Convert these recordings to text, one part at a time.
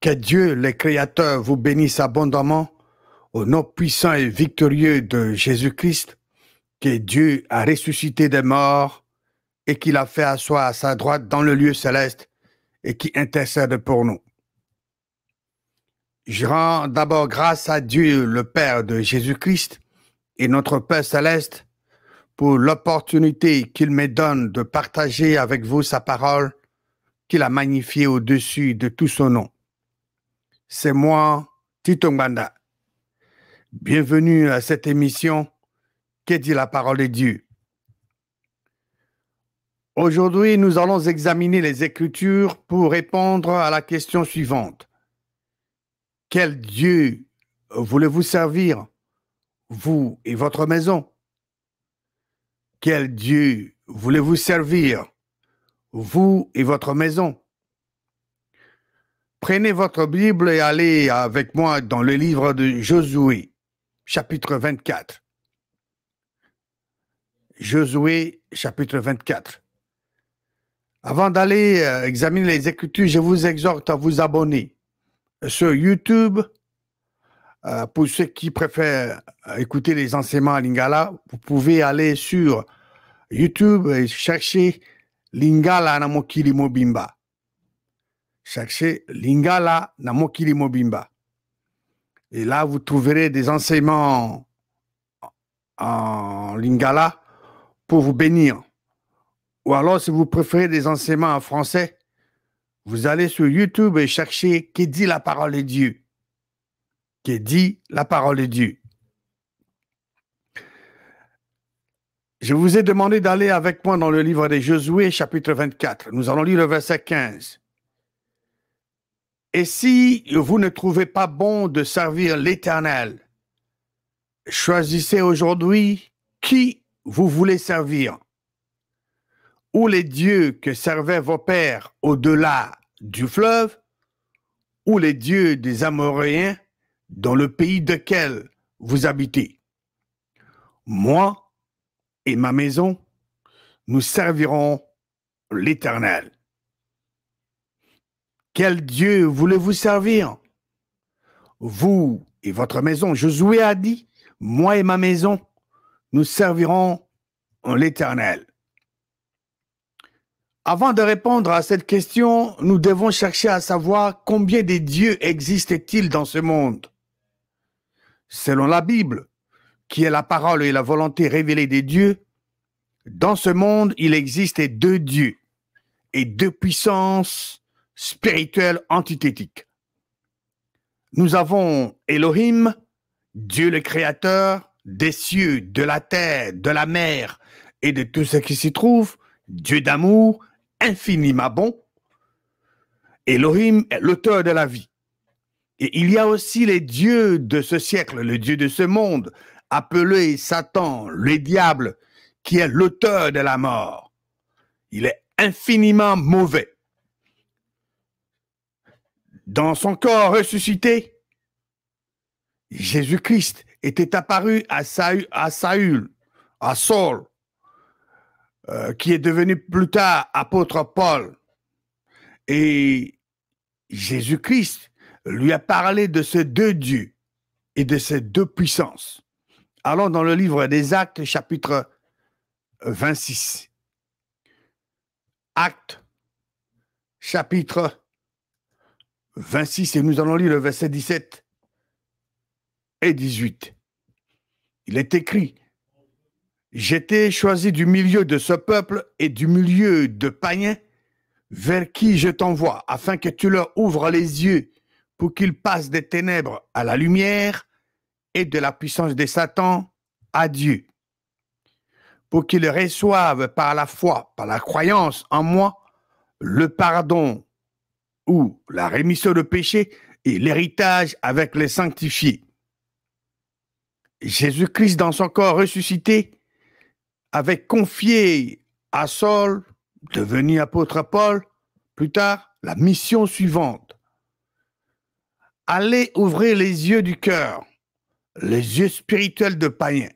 Que Dieu, le Créateur, vous bénisse abondamment au nom puissant et victorieux de Jésus-Christ, que Dieu a ressuscité des morts et qu'il a fait asseoir à sa droite dans le lieu céleste et qui intercède pour nous. Je rends d'abord grâce à Dieu, le Père de Jésus-Christ et notre Père céleste, pour l'opportunité qu'il me donne de partager avec vous sa parole qu'il a magnifiée au-dessus de tout son nom. C'est moi, Tito Mbanda. Bienvenue à cette émission Que dit la parole de Dieu. Aujourd'hui, nous allons examiner les Écritures pour répondre à la question suivante. Quel Dieu voulez-vous servir, vous et votre maison? Quel Dieu voulez-vous servir, vous et votre maison? Prenez votre Bible et allez avec moi dans le livre de Josué, chapitre 24. Josué, chapitre 24. Avant d'aller examiner les Écritures, je vous exhorte à vous abonner sur YouTube. Pour ceux qui préfèrent écouter les enseignements à Lingala, vous pouvez aller sur YouTube et chercher Lingala na mokili mobimba. Cherchez Lingala na mokili mobimba. Et là, vous trouverez des enseignements en Lingala pour vous bénir. Ou alors, si vous préférez des enseignements en français, vous allez sur YouTube et cherchez « Que dit la parole de Dieu ?» Que dit la parole de Dieu? Je vous ai demandé d'aller avec moi dans le livre de Josué, chapitre 24. Nous allons lire le verset 15. « Et si vous ne trouvez pas bon de servir l'Éternel, choisissez aujourd'hui qui vous voulez servir, ou les dieux que servaient vos pères au-delà du fleuve, ou les dieux des Amoréens dans le pays duquel vous habitez. Moi et ma maison, nous servirons l'Éternel. » Quel Dieu voulez-vous servir? Vous et votre maison. Josué a dit, moi et ma maison, nous servirons l'Éternel. Avant de répondre à cette question, nous devons chercher à savoir combien de dieux existent-ils dans ce monde. Selon la Bible, qui est la parole et la volonté révélée des dieux, dans ce monde, il existe deux dieux et deux puissances spirituelles antithétiques. Nous avons Elohim, Dieu le créateur des cieux, de la terre, de la mer et de tout ce qui s'y trouve, Dieu d'amour, infiniment bon. Elohim est l'auteur de la vie. Et il y a aussi les dieux de ce siècle, le dieu de ce monde, appelé Satan, le diable, qui est l'auteur de la mort. Il est infiniment mauvais. Dans son corps ressuscité, Jésus-Christ était apparu à Saül, qui est devenu plus tard apôtre Paul. Et Jésus-Christ lui a parlé de ces deux dieux et de ces deux puissances. Allons dans le livre des Actes, chapitre 26. Actes, chapitre 26, et nous allons lire le verset 17 et 18. Il est écrit, « J'étais choisi du milieu de ce peuple et du milieu de païens vers qui je t'envoie, afin que tu leur ouvres les yeux pour qu'ils passent des ténèbres à la lumière et de la puissance de Satan à Dieu, pour qu'ils reçoivent par la foi, par la croyance en moi, le pardon ou la rémission de péché et l'héritage avec les sanctifiés. » Jésus-Christ, dans son corps ressuscité, avait confié à Saul, devenu apôtre Paul, plus tard, la mission suivante. Allez ouvrir les yeux du cœur, les yeux spirituels de païens.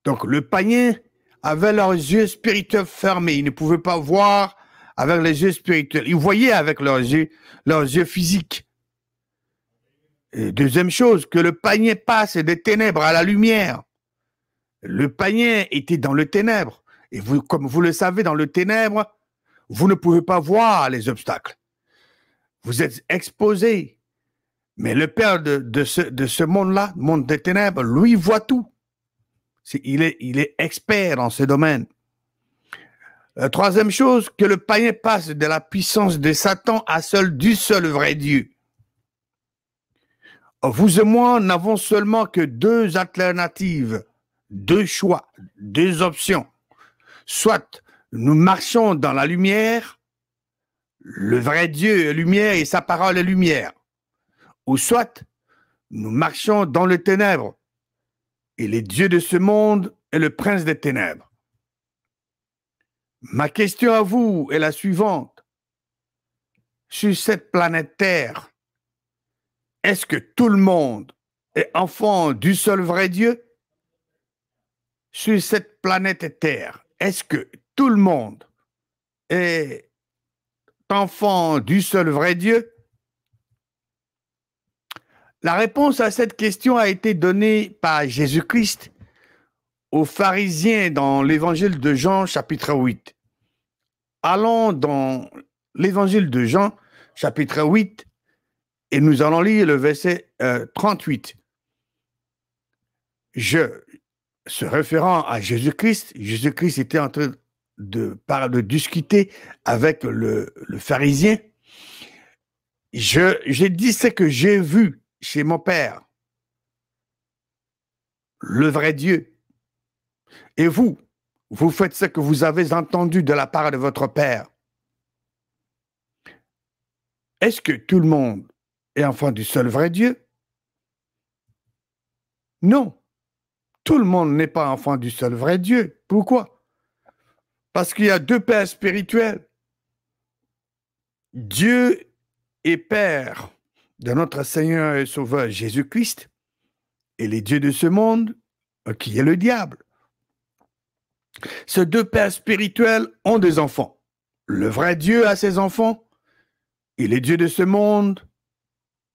Donc, le païen avait leurs yeux spirituels fermés. Ils ne pouvaient pas voir avec les yeux spirituels. Ils voyaient avec leurs yeux physiques. Et deuxième chose, que le panier passe des ténèbres à la lumière. Le panier était dans le ténèbre. Et vous, comme vous le savez, dans le ténèbre, vous ne pouvez pas voir les obstacles. Vous êtes exposé. Mais le Père de ce monde-là, monde des ténèbres, lui voit tout. Il est expert dans ce domaine. Troisième chose, que le panier passe de la puissance de Satan à du seul vrai Dieu. Vous et moi n'avons seulement que deux alternatives, deux choix, deux options. Soit nous marchons dans la lumière, le vrai Dieu est lumière et sa parole est lumière. Ou soit nous marchons dans les ténèbres et le Dieu de ce monde est le prince des ténèbres. Ma question à vous est la suivante. Sur cette planète Terre, est-ce que tout le monde est enfant du seul vrai Dieu? Sur cette planète Terre, est-ce que tout le monde est enfant du seul vrai Dieu? La réponse à cette question a été donnée par Jésus-Christ aux pharisiens dans l'évangile de Jean, chapitre 8. Allons dans l'évangile de Jean, chapitre 8, et nous allons lire le verset 38. Se référant à Jésus-Christ, Jésus-Christ était en train de discuter avec le pharisien. J'ai dit ce que j'ai vu chez mon Père, le vrai Dieu. Et vous faites ce que vous avez entendu de la part de votre Père. Est-ce que tout le monde est enfant du seul vrai Dieu? Non. Tout le monde n'est pas enfant du seul vrai Dieu. Pourquoi? Parce qu'il y a deux pères spirituels. Dieu est Père de notre Seigneur et Sauveur Jésus-Christ et les dieux de ce monde, qui est le diable. Ces deux pères spirituels ont des enfants. Le vrai Dieu a ses enfants et les dieux de ce monde,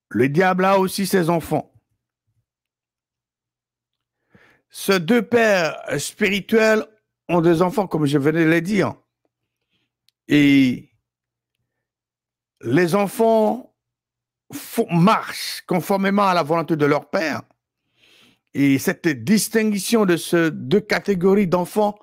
le diable a aussi ses enfants. Ces deux pères spirituels ont des enfants, comme je venais de le dire. Et les enfants marchent conformément à la volonté de leur père. Et cette distinction de ces deux catégories d'enfants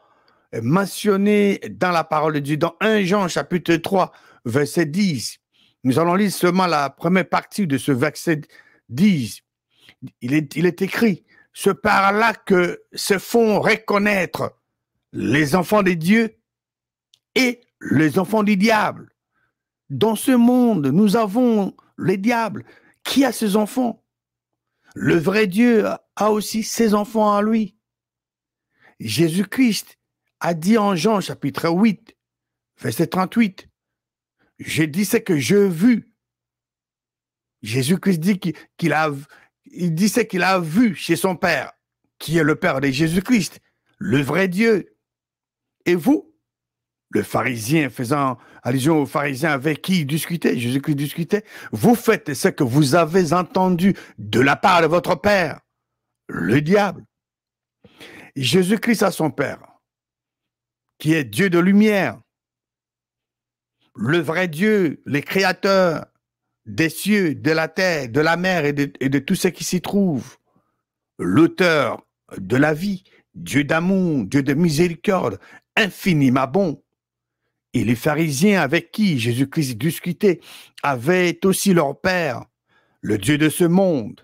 est mentionnée dans la parole de Dieu, dans 1 Jean chapitre 3, verset 10. Nous allons lire seulement la première partie de ce verset 10. Il est écrit, c'est par là que se font reconnaître les enfants de Dieu et les enfants du diable. Dans ce monde, nous avons les diables. Qui a ses enfants? Le vrai Dieu a aussi ses enfants à lui. Jésus-Christ a dit en Jean chapitre 8, verset 38, « J'ai dit ce que j'ai vu ». Jésus-Christ dit il dit ce qu'il a vu chez son Père, qui est le Père de Jésus-Christ, le vrai Dieu. Et vous, le pharisien, faisant allusion aux pharisiens avec qui il discutait, Jésus-Christ discutait, vous faites ce que vous avez entendu de la part de votre Père, le diable. Jésus-Christ a son Père, qui est Dieu de lumière, le vrai Dieu, le créateur des cieux, de la terre, de la mer et de tout ce qui s'y trouve, l'auteur de la vie, Dieu d'amour, Dieu de miséricorde, infiniment bon. Et les pharisiens avec qui Jésus-Christ discutait avaient aussi leur Père, le Dieu de ce monde,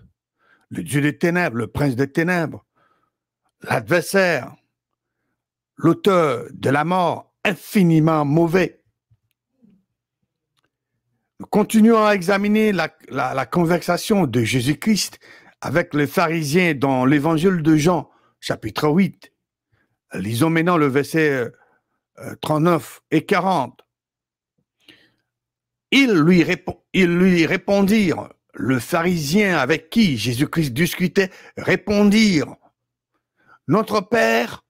le Dieu des ténèbres, le prince des ténèbres, l'adversaire, l'auteur de la mort, infiniment mauvais. Nous continuons à examiner la conversation de Jésus-Christ avec les pharisiens dans l'évangile de Jean, chapitre 8. Lisons maintenant le verset 39 et 40. Ils lui répondirent, le pharisien avec qui Jésus-Christ discutait, répondirent, notre Père,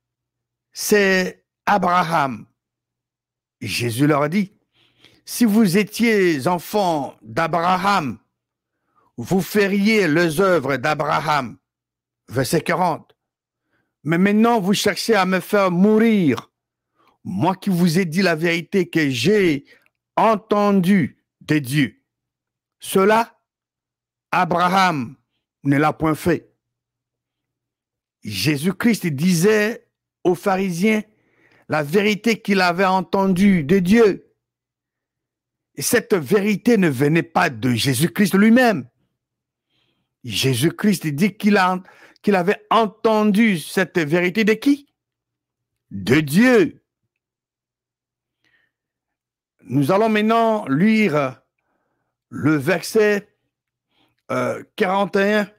c'est Abraham. Jésus leur a dit, si vous étiez enfants d'Abraham, vous feriez les œuvres d'Abraham. Verset 40. Mais maintenant, vous cherchez à me faire mourir. Moi qui vous ai dit la vérité que j'ai entendue de Dieu. Cela, Abraham ne l'a point fait. Jésus-Christ disait aux pharisiens la vérité qu'il avait entendue de Dieu. Et cette vérité ne venait pas de Jésus-Christ lui-même. Jésus-Christ dit qu'il avait entendu cette vérité de qui? De Dieu. Nous allons maintenant lire le verset 41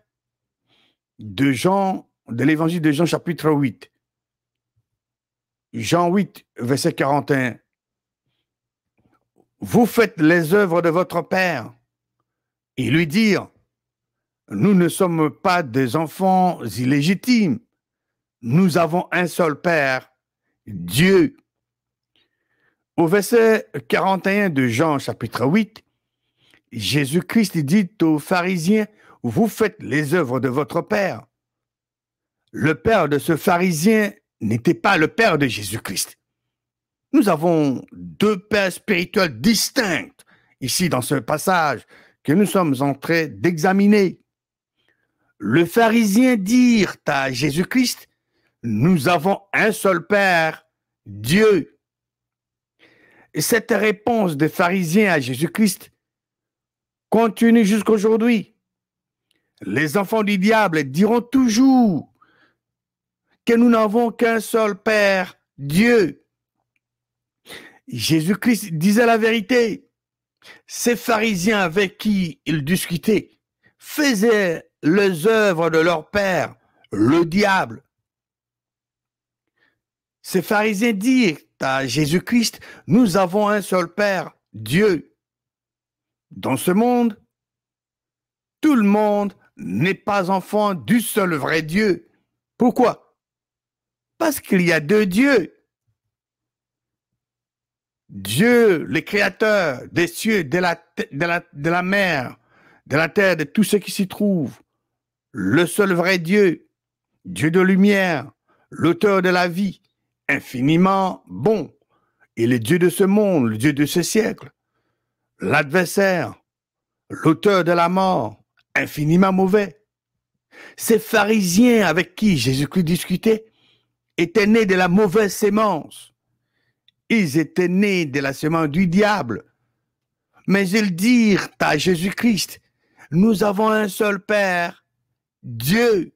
de Jean, de l'évangile de Jean, chapitre 8. Jean 8, verset 41. Vous faites les œuvres de votre Père. Et lui dire, nous ne sommes pas des enfants illégitimes. Nous avons un seul Père, Dieu. Au verset 41 de Jean, chapitre 8, Jésus-Christ dit aux pharisiens, vous faites les œuvres de votre Père. Le père de ce pharisien n'était pas le père de Jésus-Christ. Nous avons deux pères spirituels distincts ici dans ce passage que nous sommes en train d'examiner. Le pharisien dit à Jésus-Christ, nous avons un seul Père, Dieu. Et cette réponse des pharisiens à Jésus-Christ continue jusqu'aujourd'hui. Les enfants du diable diront toujours que nous n'avons qu'un seul Père, Dieu. Jésus-Christ disait la vérité. Ces pharisiens avec qui il discutait faisaient les œuvres de leur père, le diable. Ces pharisiens dirent à Jésus-Christ, nous avons un seul Père, Dieu. Dans ce monde, tout le monde n'est pas enfant du seul vrai Dieu. Pourquoi? Parce qu'il y a deux dieux. Dieu, le créateur des cieux, de la mer, de la terre, de tout ce qui s'y trouve. Le seul vrai Dieu, Dieu de lumière, l'auteur de la vie, infiniment bon, et le Dieu de ce monde, le Dieu de ce siècle, l'adversaire, l'auteur de la mort, infiniment mauvais. Ces pharisiens avec qui Jésus-Christ discutait étaient nés de la mauvaise sémence. Ils étaient nés de la semence du diable. Mais ils dirent à Jésus-Christ, nous avons un seul Père, Dieu.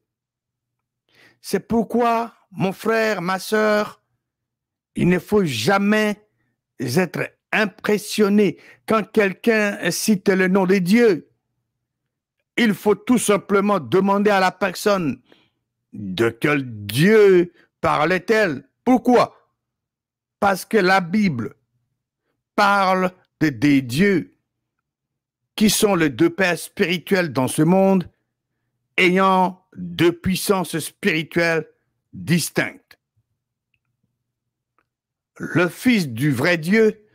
C'est pourquoi, mon frère, ma sœur, il ne faut jamais être impressionné quand quelqu'un cite le nom de Dieu. Il faut tout simplement demander à la personne de quel Dieu parle-t-elle. Pourquoi? Parce que la Bible parle des dieux qui sont les deux pères spirituels dans ce monde, ayant deux puissances spirituelles distinctes. Le Fils du vrai Dieu,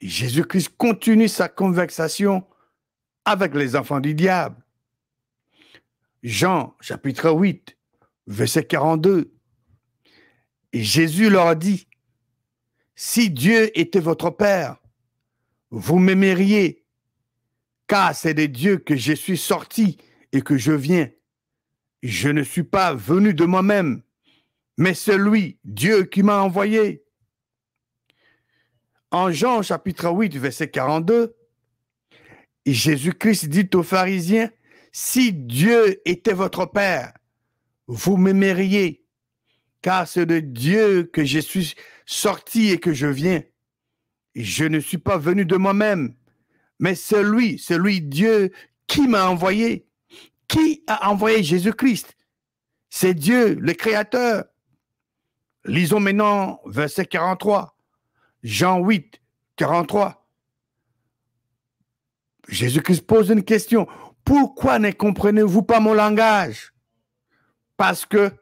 Jésus-Christ, continue sa conversation avec les enfants du diable. Jean, chapitre 8, verset 42. Et Jésus leur dit, si Dieu était votre Père, vous m'aimeriez, car c'est de Dieu que je suis sorti et que je viens. Je ne suis pas venu de moi-même, mais c'est lui, Dieu, qui m'a envoyé. En Jean chapitre 8, verset 42, Jésus-Christ dit aux pharisiens, si Dieu était votre Père, vous m'aimeriez, car c'est de Dieu que je suis sorti et que je viens. Je ne suis pas venu de moi-même, mais c'est lui, Dieu, qui m'a envoyé. Qui a envoyé Jésus-Christ? C'est Dieu, le Créateur. Lisons maintenant verset 43. Jean 8, 43. Jésus-Christ pose une question. Pourquoi ne comprenez-vous pas mon langage? Parce que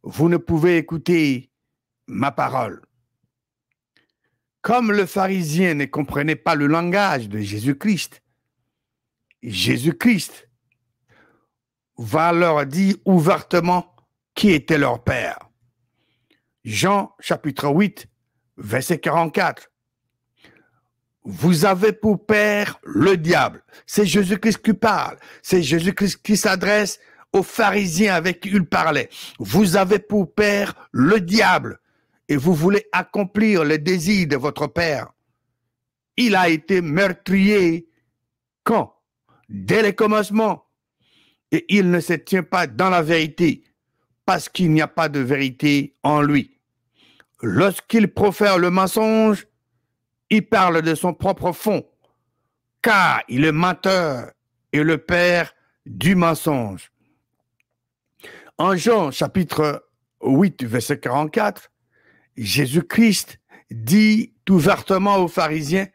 vous ne pouvez écouter ma parole. Comme le pharisien ne comprenait pas le langage de Jésus-Christ, Jésus-Christ va leur dire ouvertement qui était leur père. Jean chapitre 8, verset 44. Vous avez pour père le diable. C'est Jésus-Christ qui parle. C'est Jésus-Christ qui s'adresse aux pharisiens avec qui il parlait. Vous avez pour père le diable et vous voulez accomplir les désirs de votre père. Il a été meurtrier quand? Dès le commencement. Et il ne se tient pas dans la vérité parce qu'il n'y a pas de vérité en lui. Lorsqu'il profère le mensonge, il parle de son propre fond, car il est menteur et le père du mensonge. En Jean chapitre 8, verset 44, Jésus-Christ dit ouvertement aux pharisiens,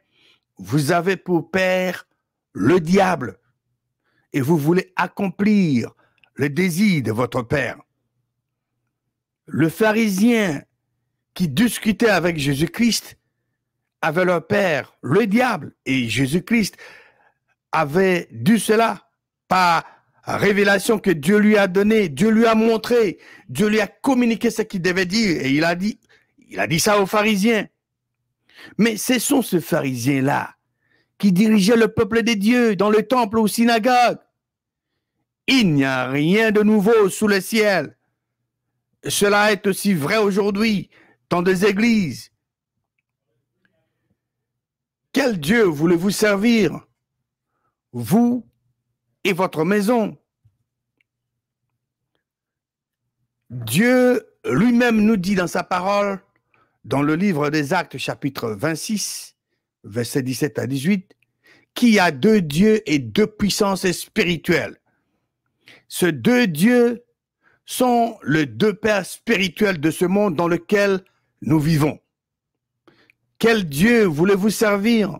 vous avez pour père le diable et vous voulez accomplir le désir de votre père. Le pharisien qui discutait avec Jésus-Christ avait leur père, le diable, et Jésus-Christ avait dit cela par révélation que Dieu lui a donnée, Dieu lui a montré, Dieu lui a communiqué ce qu'il devait dire, et il a dit ça aux pharisiens. Mais ce sont ces pharisiens-là qui dirigeaient le peuple de Dieu dans le temple ou synagogue. Il n'y a rien de nouveau sous le ciel. Cela est aussi vrai aujourd'hui dans des églises. Quel Dieu voulez-vous servir, vous et votre maison? Dieu lui-même nous dit dans sa parole, dans le livre des Actes, chapitre 26, versets 17 à 18, qu'il y a deux dieux et deux puissances spirituelles. Ces deux dieux sont les deux pères spirituels de ce monde dans lequel nous vivons. Quel Dieu voulez-vous servir,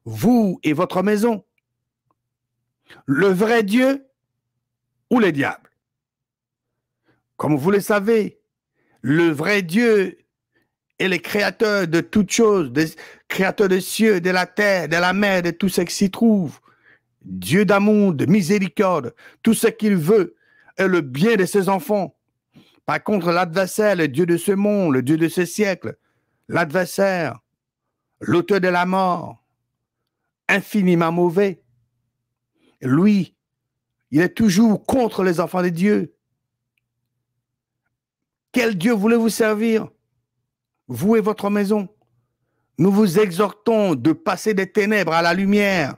vous et votre maison? Le vrai Dieu ou le diable? Comme vous le savez, le vrai Dieu est le créateur de toutes choses, le créateur des cieux, de la terre, de la mer, de tout ce qui s'y trouve. Dieu d'amour, de miséricorde, tout ce qu'il veut est le bien de ses enfants. Par contre, l'adversaire, le Dieu de ce monde, le Dieu de ce siècle, l'adversaire, l'auteur de la mort, infiniment mauvais, lui, il est toujours contre les enfants de Dieu. Quel Dieu voulez-vous servir, vous et votre maison? Nous vous exhortons de passer des ténèbres à la lumière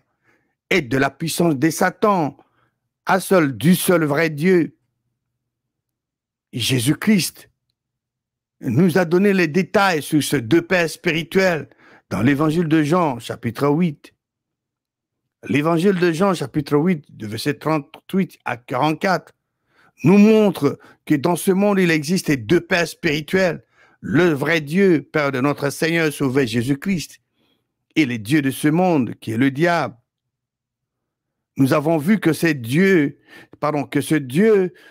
et de la puissance de Satan du seul vrai Dieu. Jésus-Christ nous a donné les détails sur ces deux pères spirituels dans l'évangile de Jean, chapitre 8. L'évangile de Jean, chapitre 8, de verset 38 à 44, nous montre que dans ce monde, il existe deux pères spirituels, le vrai Dieu, Père de notre Seigneur Sauveur Jésus-Christ, et le Dieu de ce monde, qui est le diable. Nous avons vu que ces dieux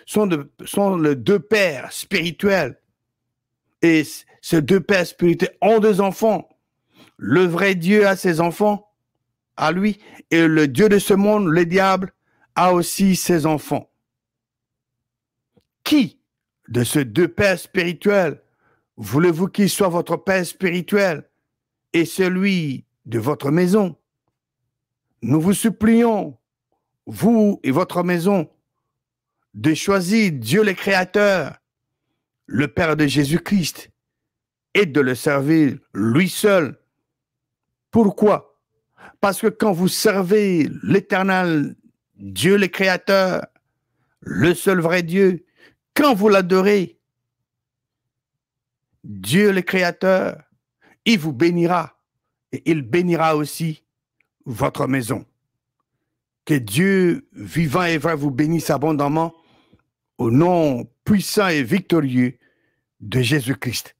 sont les deux pères spirituels. Et ces deux pères spirituels ont deux enfants. Le vrai Dieu a ses enfants, à lui, et le Dieu de ce monde, le diable, a aussi ses enfants. Qui de ces deux pères spirituels voulez-vous qu'il soit votre père spirituel et celui de votre maison? Nous vous supplions, vous et votre maison, de choisir Dieu le Créateur, le Père de Jésus-Christ, et de le servir lui seul. Pourquoi? Parce que quand vous servez l'Éternel, Dieu le Créateur, le seul vrai Dieu, quand vous l'adorez, Dieu le Créateur, il vous bénira et il bénira aussi votre maison. Que Dieu vivant et vrai vous bénisse abondamment au nom puissant et victorieux de Jésus-Christ.